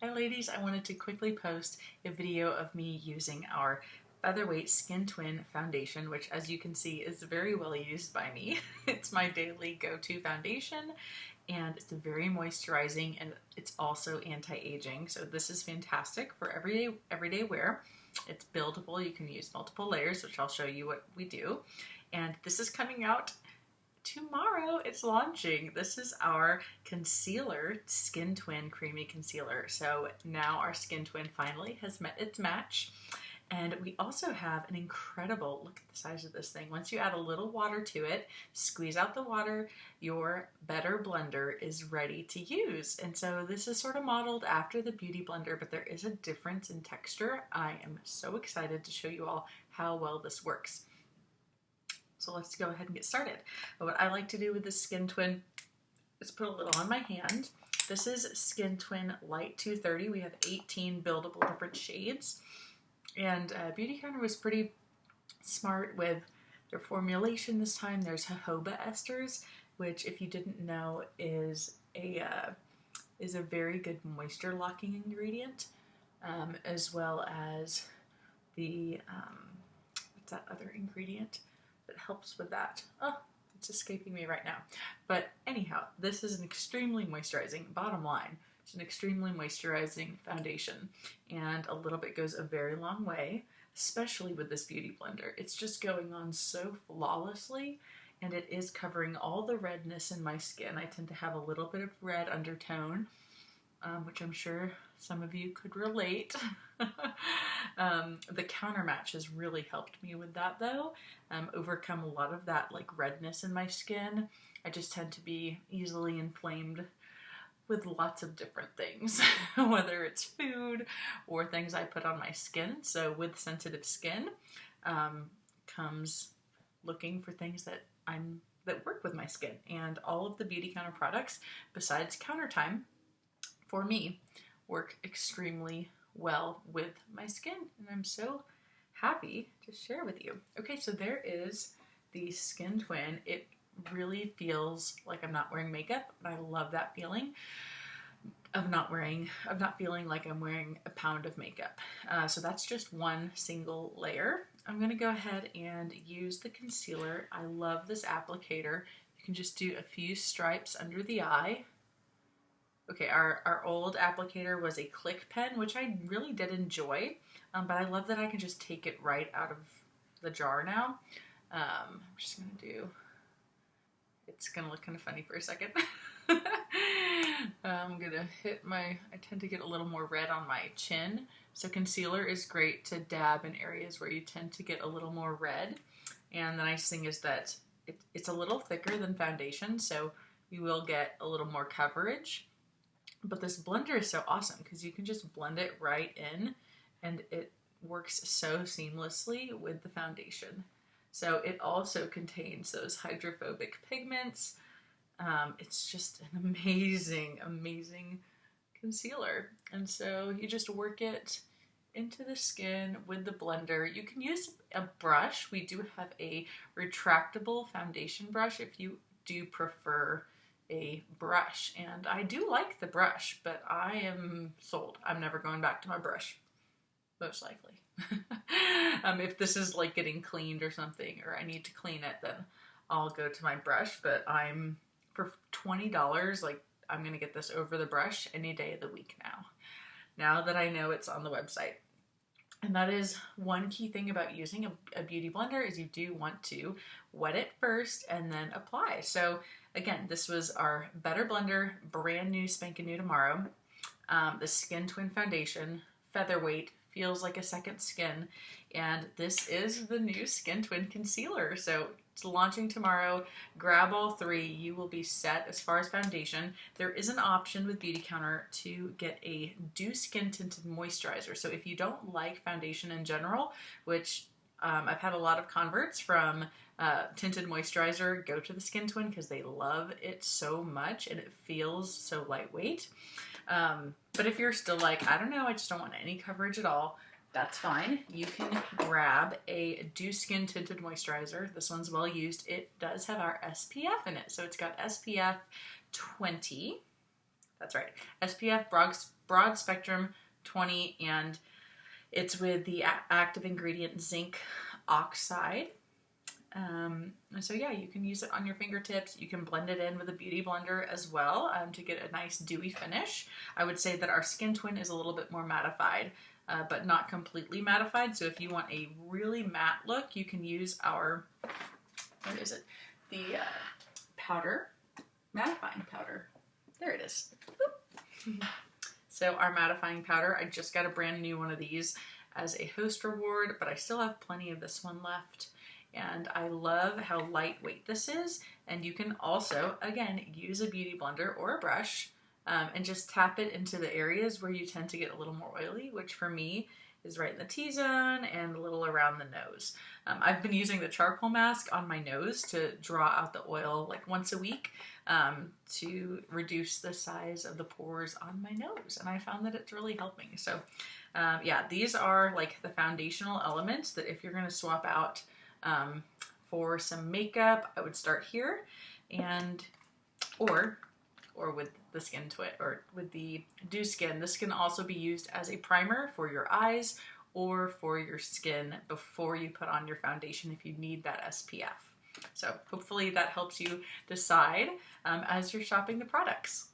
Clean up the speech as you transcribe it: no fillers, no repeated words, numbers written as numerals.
Hi ladies, I wanted to quickly post a video of me using our Featherweight Skin Twin foundation, which as you can see is very well used by me. It's my daily go-to foundation and it's very moisturizing and it's also anti-aging. So this is fantastic for everyday wear. It's buildable, you can use multiple layers, which I'll show you what we do. And this is coming out tomorrow. It's launching. This is our concealer, Skin Twin Creamy Concealer. So now our Skin Twin finally has met its match. And we also have an incredible, look at the size of this thing. Once you add a little water to it, squeeze out the water, your Better blender is ready to use. And so this is sort of modeled after the Beauty Blender, but there is a difference in texture. I am so excited to show you all how well this works. So let's go ahead and get started. What I like to do with this Skin Twin is put a little on my hand. This is Skin Twin Light 230. We have 18 buildable different shades. And Beautycounter was pretty smart with their formulation this time. There's jojoba esters, which if you didn't know is a very good moisture locking ingredient, as well as the, what's that other ingredient that helps with that? Oh, it's escaping me right now. But anyhow, this is an extremely moisturizing, bottom line, it's an extremely moisturizing foundation, and a little bit goes a very long way, especially with this Beauty Blender. It's just going on so flawlessly, and it is covering all the redness in my skin. I tend to have a little bit of red undertone, which I'm sure some of you could relate. The counter match has really helped me with that though. Overcome a lot of that like redness in my skin. I just tend to be easily inflamed with lots of different things, whether it's food or things I put on my skin. So with sensitive skin comes looking for things that work with my skin, and all of the Beautycounter products besides Counter Time for me work extremely well with my skin, and I'm so happy to share with you. Okay, so there is the Skin Twin. It really feels like I'm not wearing makeup, and I love that feeling of not feeling like I'm wearing a pound of makeup. So that's just one single layer. I'm gonna go ahead and use the concealer. I love this applicator. You can just do a few stripes under the eye. Okay, our old applicator was a click pen, which I really did enjoy, but I love that I can just take it right out of the jar now. I'm just gonna do, it's gonna look kind of funny for a second. I'm gonna hit I tend to get a little more red on my chin, so concealer is great to dab in areas where you tend to get a little more red. And the nice thing is that it's a little thicker than foundation, so you will get a little more coverage. But this blender is so awesome because you can just blend it right in and it works so seamlessly with the foundation. So it also contains those hydrophobic pigments. It's just an amazing, amazing concealer. And so you just work it into the skin with the blender. You can use a brush. We do have a retractable foundation brush if you do prefer a brush, and I do like the brush, but I am sold. I'm never going back to my brush, most likely. If this is like getting cleaned or something, or I need to clean it, then I'll go to my brush, but for $20, like I'm gonna get this over the brush any day of the week now that I know it's on the website. And that is one key thing about using a beauty blender, is you do want to wet it first and then apply. So again, this was our Better Blender, brand new, spanking new tomorrow. The Skin Twin Foundation, Featherweight, feels like a second skin. And this is the new Skin Twin Concealer. So it's launching tomorrow. Grab all three. You will be set as far as foundation. There is an option with Beautycounter to get a Dew Skin Tinted Moisturizer. So if you don't like foundation in general, which I've had a lot of converts from Tinted Moisturizer go to the Skin Twin because they love it so much and it feels so lightweight. But if you're still like, I don't know, I just don't want any coverage at all, that's fine. You can grab a Dew Skin Tinted Moisturizer. This one's well used. It does have our SPF in it. So it's got SPF 20. That's right. SPF broad spectrum 20, and it's with the active ingredient zinc oxide. So yeah, you can use it on your fingertips. You can blend it in with a beauty blender as well to get a nice dewy finish. I would say that our Skin Twin is a little bit more mattified, but not completely mattified. So if you want a really matte look, you can use our, what is it? The powder, mattifying powder. There it is. So our mattifying powder, I just got a brand new one of these as a host reward, but I still have plenty of this one left. And I love how lightweight this is. And you can also, again, use a beauty blender or a brush and just tap it into the areas where you tend to get a little more oily, which for me is right in the T-zone and a little around the nose. I've been using the charcoal mask on my nose to draw out the oil like once a week to reduce the size of the pores on my nose. And I found that it's really helping. So yeah, these are like the foundational elements that if you're going to swap out for some makeup, I would start here, and or with the Skin Twin or with the Dew Skin. This can also be used as a primer for your eyes or for your skin before you put on your foundation if you need that SPF. So hopefully that helps you decide as you're shopping the products.